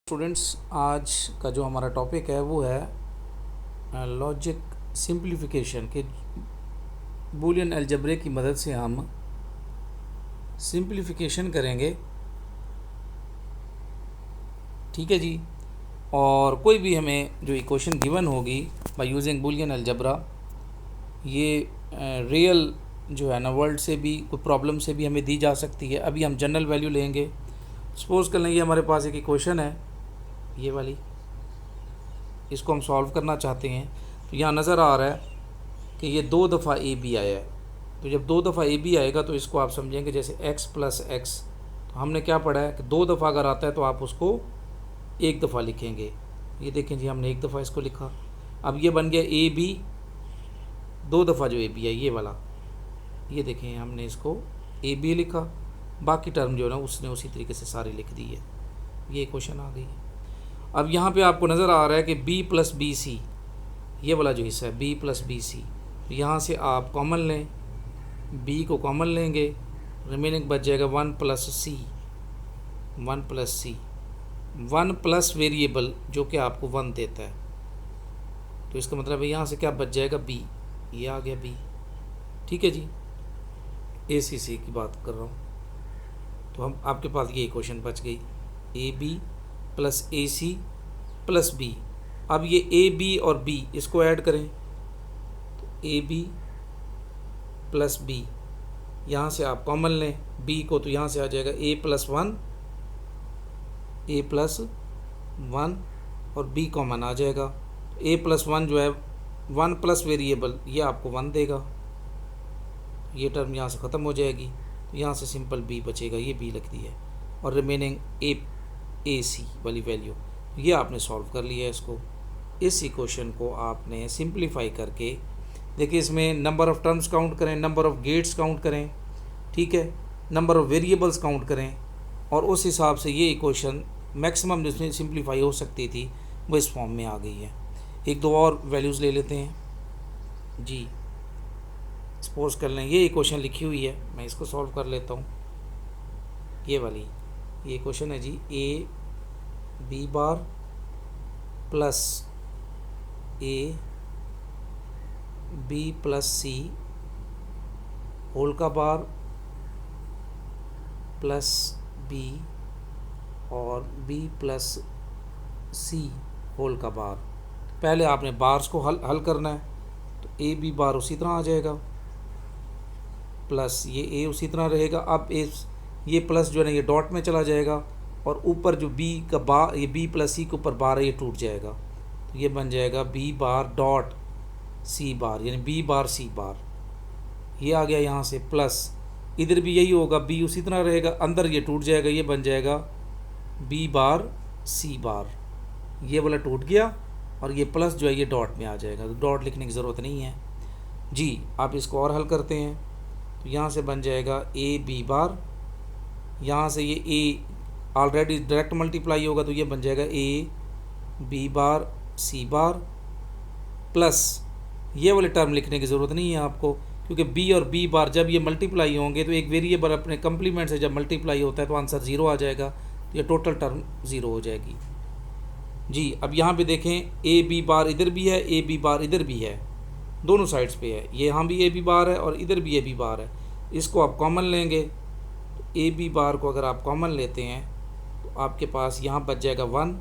Students, आज का जो हमारा टॉपिक है वो है लॉजिक सिंप्लीफिकेशन के बूलियन अलजेब्रे की मदद से हम सिंप्लीफिकेशन करेंगे। ठीक है जी। और कोई भी हमें जो इक्वेशन गिवन होगी बाय यूजिंग बूलियन अलजेब्रा, ये रियल जो है ना वर्ल्ड से भी कोई प्रॉब्लम से भी हमें दी जा सकती है। अभी हम जनरल वैल्यू लेंगे। सपोज़ कर लेंगे हमारे पास एक इक्वेशन है ये वाली, इसको हम सॉल्व करना चाहते हैं। तो यहाँ नज़र आ रहा है कि ये 2 दफ़ा ए बी आया है। तो जब 2 दफ़ा ए बी आएगा तो इसको आप समझेंगे जैसे x प्लस एक्स। तो हमने क्या पढ़ा है कि 2 दफ़ा अगर आता है तो आप उसको 1 दफ़ा लिखेंगे। ये देखें जी, हमने 1 दफ़ा इसको लिखा। अब ये बन गया ए बी, 2 दफ़ा जो ए बी है ये वाला, ये देखें हमने इसको ए बी लिखा। बाकी टर्म जो है ना उसने उसी तरीके से सारी लिख दी है। ये क्वेश्चन आ गई। अब यहाँ पे आपको नज़र आ रहा है कि b प्लस बी सी, ये वाला जो हिस्सा है b प्लस बी सी, तो यहाँ से आप कॉमन लें, b को कॉमन लेंगे, रिमेनिंग बच जाएगा 1 प्लस सी, 1 प्लस सी, 1 प्लस वेरिएबल जो कि आपको 1 देता है। तो इसका मतलब है यहाँ से क्या बच जाएगा b, ये आ गया b। ठीक है जी, ए सी सी की बात कर रहा हूँ। तो हम आपके पास ये इक्वेशन बच गई, a b plus a c plus b. अब ये ए बी और बी इसको ऐड करें तो ए बी प्लस बी, यहाँ से आप कॉमन लें बी को, तो यहाँ से आ जाएगा ए प्लस वन, ए प्लस वन और बी कॉमन आ जाएगा। ए प्लस वन जो है 1 प्लस वेरिएबल, ये आपको 1 देगा। ये टर्म यहाँ से ख़त्म हो जाएगी, तो यहाँ से सिंपल बी बचेगा, ये बी लिख दी है। और रिमेनिंग ए सी वाली वैल्यू, ये आपने सॉल्व कर लिया है इसको। इस इक्वेशन को आपने सिंप्लीफाई करके देखिए, इसमें नंबर ऑफ़ टर्म्स काउंट करें, नंबर ऑफ़ गेट्स काउंट करें, ठीक है, नंबर ऑफ़ वेरिएबल्स काउंट करें, और उस हिसाब से ये इक्वेशन मैक्सिमम जिसमें सिंप्लीफाई हो सकती थी वो इस फॉर्म में आ गई है। एक दो और वैल्यूज़ ले लेते हैं जी। सपोज कर लें ये इक्वेशन लिखी हुई है, मैं इसको सॉल्व कर लेता हूँ। ये वाली ये इक्वेशन है जी, a b bar plus a b plus c whole का बार प्लस बी और बी प्लस सी होल का बार। पहले आपने बार्स को हल करना है, तो ए बी बार उसी तरह आ जाएगा, प्लस ये ए उसी तरह रहेगा। अब ये प्लस जो है ना ये डॉट में चला जाएगा, और ऊपर जो बी का बार, ये बी प्लस सी के ऊपर बार है, ये टूट जाएगा। तो ये बन जाएगा बी बार डॉट सी बार, यानी बी बार सी बार। ये आ गया यहाँ से, प्लस इधर भी यही होगा, बी उसी तरह रहेगा, अंदर ये टूट जाएगा, ये बन जाएगा बी बार सी बार। ये वाला टूट गया और ये प्लस जो है ये डॉट में आ जाएगा, तो डॉट लिखने की ज़रूरत नहीं है जी। आप इसको और हल करते हैं तो यहाँ से बन जाएगा ए बी बार, यहाँ से ये ए ऑलरेडी डायरेक्ट मल्टीप्लाई होगा, तो ये बन जाएगा ए b bar c bar, plus ये वाले टर्म लिखने की ज़रूरत नहीं है आपको, क्योंकि बी और बी बार जब ये मल्टीप्लाई होंगे तो एक वेरिएबल अपने कंप्लीमेंट से जब मल्टीप्लाई होता है तो आंसर 0 आ जाएगा, तो ये टोटल टर्म 0 हो जाएगी जी। अब यहाँ पे देखें, ए बी बार इधर भी है, ए बी बार इधर भी है, दोनों साइड्स पे है। ये यहाँ भी ए बी बार है और इधर भी ए बी बार है। इसको आप कॉमन लेंगे, तो ए बी बार को अगर आप कॉमन लेते हैं तो आपके पास यहाँ बच जाएगा 1,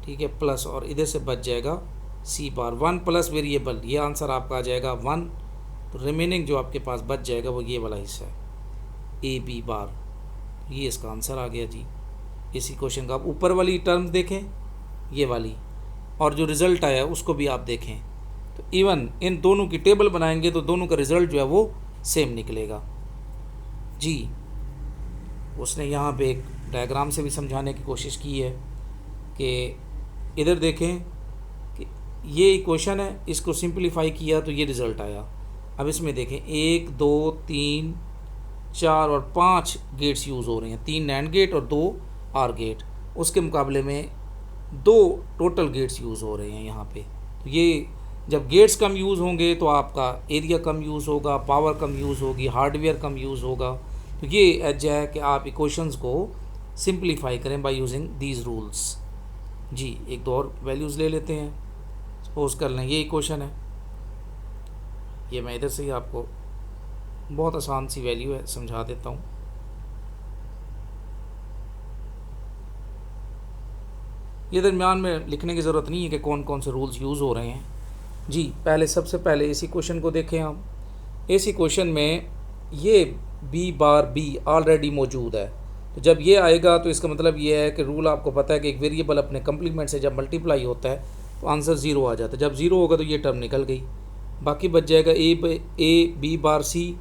ठीक है, प्लस और इधर से बच जाएगा सी बार, 1 प्लस वेरिएबल, ये आंसर आपका आ जाएगा 1। तो रिमेनिंग जो आपके पास बच जाएगा वो ये वाला हिस्सा है ए बी बार, ये इसका आंसर आ गया जी। इसी क्वेश्चन का आप ऊपर वाली टर्म्स देखें, ये वाली, और जो रिज़ल्ट आया उसको भी आप देखें, तो इवन इन दोनों की टेबल बनाएंगे तो दोनों का रिज़ल्ट जो है वो सेम निकलेगा जी। उसने यहाँ पे एक डायग्राम से भी समझाने की कोशिश की है कि इधर देखें कि ये इक्वेशन है, इसको सिंप्लीफाई किया तो ये रिज़ल्ट आया। अब इसमें देखें 1 2 3 4 और 5 गेट्स यूज़ हो रहे हैं, 3 नैंड गेट और 2 आर गेट, उसके मुकाबले में 2 टोटल गेट्स यूज़ हो रहे हैं यहाँ पे। तो ये जब गेट्स कम यूज़ होंगे तो आपका एरिया कम यूज़ होगा, पावर कम यूज़ होगी, हार्डवेयर कम यूज़ होगा। तो ये एज है कि आप इक्वेशंस को सिंप्लीफाई करें बाय यूजिंग दीज रूल्स। जी एक दो और वैल्यूज़ ले लेते हैं। सपोज कर लें ये इक्वेशन है, ये मैं इधर से ही आपको बहुत आसान सी वैल्यू है समझा देता हूँ। ये दरमियान में लिखने की ज़रूरत नहीं है कि कौन कौन से रूल्स यूज़ हो रहे हैं। जी पहले सबसे पहले इसी क्वेश्चन को देखें हम। इसी क्वेश्चन में ये बी बार बी ऑलरेडी मौजूद है, तो जब ये आएगा तो इसका मतलब ये है कि रूल आपको पता है कि एक वेरिएबल अपने कंप्लीमेंट से जब मल्टीप्लाई होता है तो आंसर ज़ीरो आ जाता है। जब ज़ीरो होगा तो ये टर्म निकल गई, बाकी बच जाएगा ए बी बार सी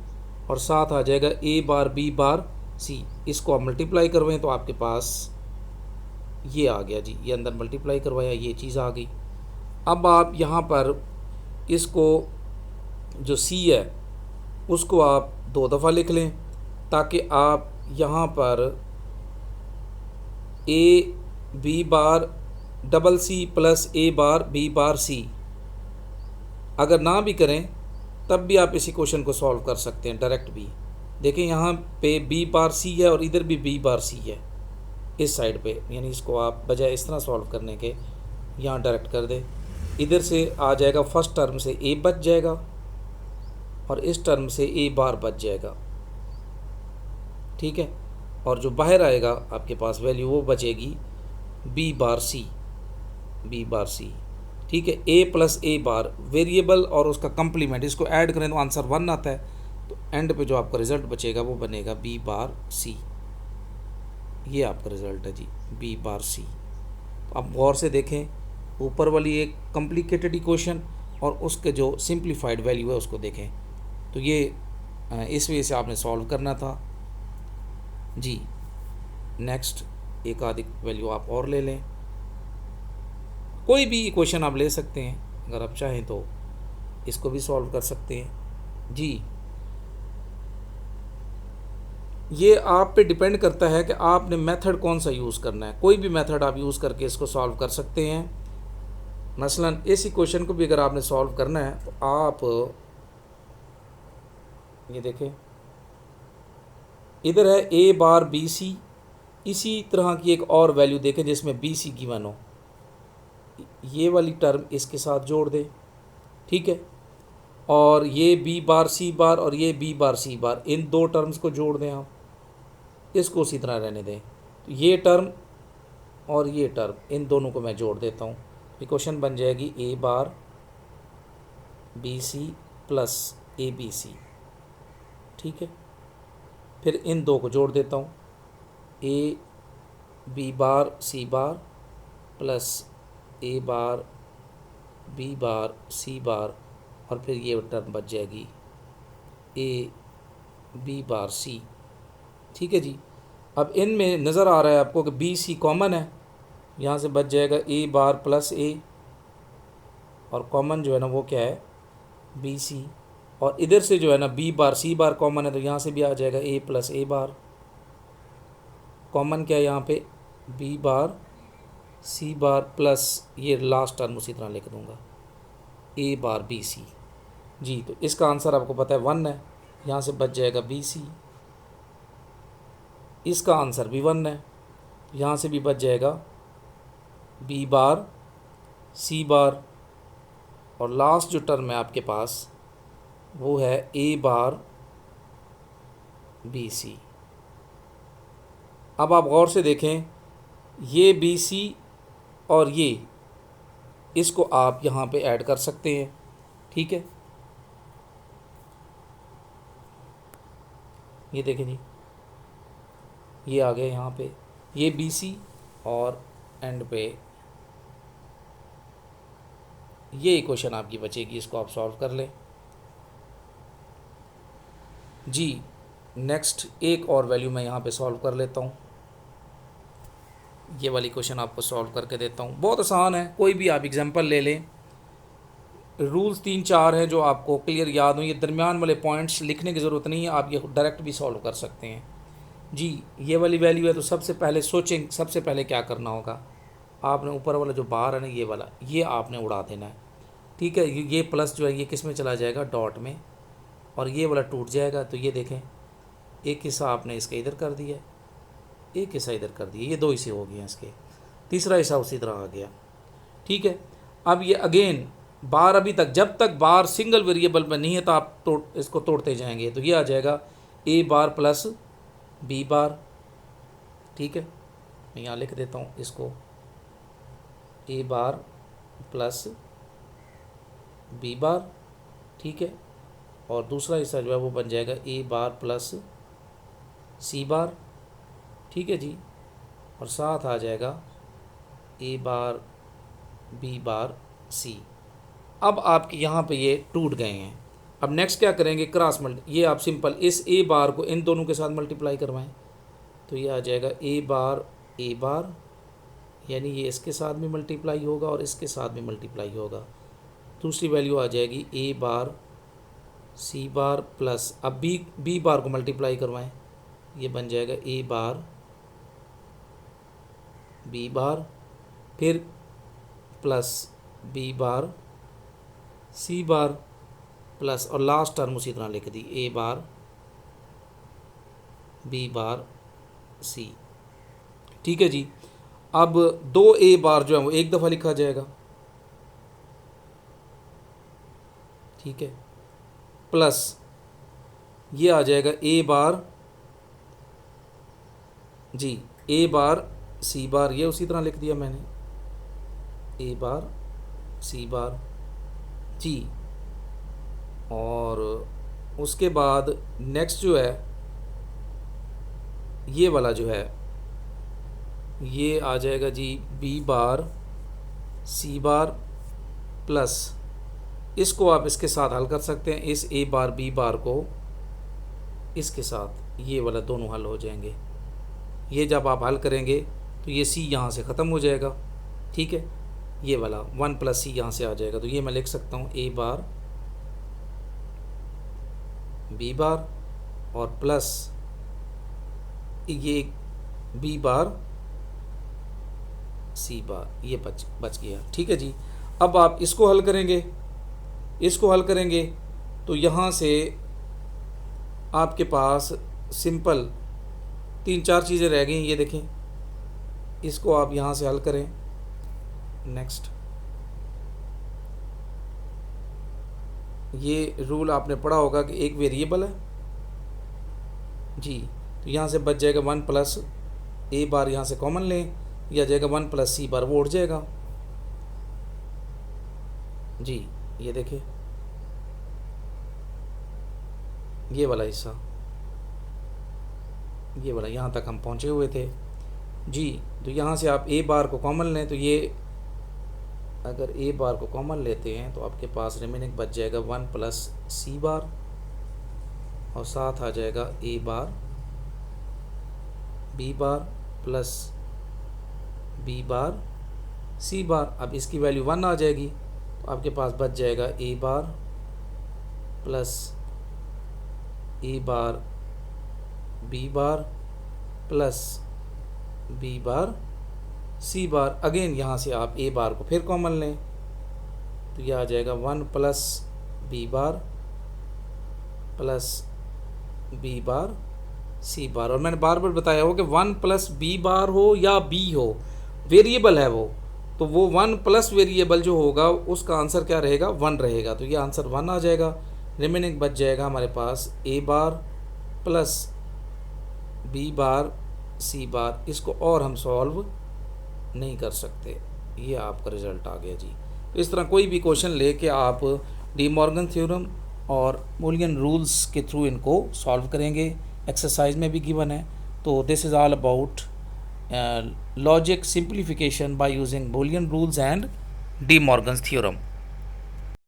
और साथ आ जाएगा ए बार बी बार सी। इसको आप मल्टीप्लाई करवाएं तो आपके पास ये आ गया जी, ये अंदर मल्टीप्लाई करवाया ये चीज़ आ गई। अब आप यहाँ पर इसको जो सी है उसको आप दो दफ़ा लिख लें ताकि आप यहाँ पर a b bar double c plus a bar b bar c अगर ना भी करें तब भी आप इसी क्वेश्चन को सॉल्व कर सकते हैं डायरेक्ट भी। देखें यहाँ पे बी बार सी है और इधर भी बी बार सी है इस साइड पे, यानी इसको आप बजाय इस तरह सॉल्व करने के यहाँ डायरेक्ट कर दें। इधर से आ जाएगा फर्स्ट टर्म से ए बच जाएगा और इस टर्म से ए बार बच जाएगा, ठीक है। और जो बाहर आएगा आपके पास वैल्यू वो बचेगी बी बार सी, बी बार सी, ठीक है। ए प्लस ए बार वेरिएबल और उसका कंप्लीमेंट, इसको ऐड करें तो आंसर 1 आता है, तो एंड पे जो आपका रिज़ल्ट बचेगा वो बनेगा बी बार सी। ये आपका रिज़ल्ट है जी बी बार सी। तो आप गौर से देखें, ऊपर वाली एक कॉम्प्लिकेटेड इक्वेशन और उसके जो सिंप्लीफाइड वैल्यू है उसको देखें, तो ये इस वजह से आपने सॉल्व करना था जी। नेक्स्ट एक आधी वैल्यू आप और ले लें, कोई भी इक्वेशन आप ले सकते हैं, अगर आप चाहें तो इसको भी सॉल्व कर सकते हैं जी। ये आप पे डिपेंड करता है कि आपने मेथड कौन सा यूज़ करना है। कोई भी मेथड आप यूज़ करके इसको सॉल्व कर सकते हैं। मसलन इस इक्वेशन को भी अगर आपने सॉल्व करना है तो आप ये देखें, इधर है ए बार बी सी, इसी तरह की एक और वैल्यू देखें जिसमें बी सी गिवन हो, ये वाली टर्म इसके साथ जोड़ दें, ठीक है। और ये बी बार सी बार और ये बी बार सी बार, इन दो टर्म्स को जोड़ दें आप, इसको उसी तरह रहने दें। तो ये टर्म और ये टर्म, इन दोनों को मैं जोड़ देता हूँ, इक्वेशन बन जाएगी a bar b c plus a b c, ठीक है। फिर इन दो को जोड़ देता हूँ, a b bar c bar plus a bar b bar c bar और फिर ये टर्म बच जाएगी ए बी बार सी, ठीक है जी। अब इनमें नज़र आ रहा है आपको कि बी सी कॉमन है, यहाँ से बच जाएगा ए बार प्लस ए और कॉमन जो है ना वो क्या है बी सी, और इधर से जो है ना बी बार सी बार कॉमन है तो यहाँ से भी आ जाएगा ए प्लस ए बार। कॉमन क्या है यहाँ पे B bar c bar plus ये लास्ट टर्म उसी तरह लिख दूँगा ए बार बी सी जी। तो इसका आंसर आपको पता है 1 है, यहाँ से बच जाएगा बी सी, इसका आंसर भी 1 है, यहाँ से भी बच जाएगा बी बार सी बार और लास्ट जो टर्म है आपके पास वो है ए बार बी सी। अब आप गौर से देखें, ये बी सी और ये इसको आप यहाँ पे ऐड कर सकते हैं, ठीक है। ये देखें जी, ये आ गया यहाँ पे ये बी सी और एंड पे ये इक्वेशन आपकी बचेगी, इसको आप सॉल्व कर लें जी। नेक्स्ट एक और वैल्यू मैं यहाँ पे सॉल्व कर लेता हूँ, ये वाली क्वेश्चन आपको सॉल्व करके देता हूँ। बहुत आसान है, कोई भी आप एग्जांपल ले लें, रूल्स 3-4 हैं जो आपको क्लियर याद हो। ये दरमियान वाले पॉइंट्स लिखने की ज़रूरत नहीं है, आप ये डायरेक्ट भी सॉल्व कर सकते हैं जी। ये वाली वैल्यू है तो सबसे पहले सोचें, सबसे पहले क्या करना होगा, आपने ऊपर वाला जो बार है ना ये वाला, ये आपने उड़ा देना है, ठीक है। ये प्लस जो है ये किस में चला जाएगा डॉट में, और ये वाला टूट जाएगा। तो ये देखें एक हिस्सा आपने इसका इधर कर दिया, एक हिस्सा इधर कर दिए, ये 2 हिस्से हो गए हैं इसके, तीसरा हिस्सा उसी तरह आ गया। ठीक है, अब ये अगेन बार अभी तक, जब तक बार सिंगल वेरिएबल में नहीं है तो आप इसको तोड़ते जाएंगे, तो ये आ जाएगा ए बार प्लस बी बार। ठीक है, मैं यहाँ लिख देता हूँ इसको, ए बार प्लस बी बार। ठीक है, और दूसरा हिस्सा जो है वो बन जाएगा ए बार प्लस सी बार। ठीक है जी, और साथ आ जाएगा ए बार बी बार सी। अब आपके यहाँ पे ये टूट गए हैं। अब नेक्स्ट क्या करेंगे, क्रॉस मल्टी, ये आप सिंपल इस ए बार को इन दोनों के साथ मल्टीप्लाई करवाएं, तो ये आ जाएगा ए बार, यानी ये इसके साथ भी मल्टीप्लाई होगा और इसके साथ भी मल्टीप्लाई होगा। दूसरी वैल्यू आ जाएगी a bar c bar plus, अब बी बार को मल्टीप्लाई करवाएं, ये बन जाएगा ए बार बी बार, फिर plus b bar c bar plus, और लास्ट टर्म उसी तरह लिख दी ए बार बी बार सी। ठीक है जी, अब 2 ए बार जो है वो एक दफ़ा लिखा जाएगा। ठीक है, प्लस ये आ जाएगा a bar ji, A bar c बार, ये उसी तरह लिख दिया मैंने, ए बार सी बार जी। और उसके बाद नेक्स्ट जो है ये वाला जो है ये आ जाएगा G B bar c bar plus, इसको आप इसके साथ हल कर सकते हैं, इस ए बार बी बार को इसके साथ, ये वाला दोनों हल हो जाएंगे। ये जब आप हल करेंगे तो ये सी यहाँ से ख़त्म हो जाएगा। ठीक है, ये वाला 1 प्लस सी यहाँ से आ जाएगा, तो ये मैं लिख सकता हूँ ए बार बी बार और प्लस ये बी बार सी बार, ये बच गया। ठीक है जी, अब आप इसको हल करेंगे, तो यहाँ से आपके पास सिंपल 3-4 चीज़ें रह गई। ये देखें, इसको आप यहाँ से हल करें। नेक्स्ट, ये रूल आपने पढ़ा होगा कि एक वेरिएबल है जी, तो यहाँ से बच जाएगा 1 प्लस ए बार, यहाँ से कॉमन लें, यह आ जाएगा 1 प्लस सी बार, वो उठ जाएगा जी। ये देखिए ये वाला हिस्सा, ये वाला, यहाँ तक हम पहुँचे हुए थे जी। तो यहाँ से आप ए बार को कॉमन लें, तो ये अगर ए बार को कॉमन लेते हैं तो आपके पास रिमेनिंग बच जाएगा 1 प्लस सी बार, और साथ आ जाएगा a bar b bar plus b bar c bar. अब इसकी वैल्यू 1 आ जाएगी, तो आपके पास बच जाएगा a bar plus a bar b bar plus b bar c bar. Again यहाँ से आप ए बार को फिर कॉमन लें, तो यह आ जाएगा 1 plus b bar plus b bar c bar. और मैंने बार बार बताया हो कि 1 प्लस बी बार हो या बी हो, वेरिएबल है वो, तो वो 1 प्लस वेरिएबल जो होगा उसका आंसर क्या रहेगा, 1 रहेगा। तो ये आंसर 1 आ जाएगा। रिमेनिंग बच जाएगा हमारे पास ए bar plus b bar c बार। इसको और हम सॉल्व नहीं कर सकते, ये आपका रिज़ल्ट आ गया जी। तो इस तरह कोई भी क्वेश्चन लेके आप डी मॉर्गन थ्योरम और बूलियन रूल्स के थ्रू इनको सॉल्व करेंगे। एक्सरसाइज में भी गिवन है। तो this is all about logic simplification by using Boolean rules and D Morgan's theorem.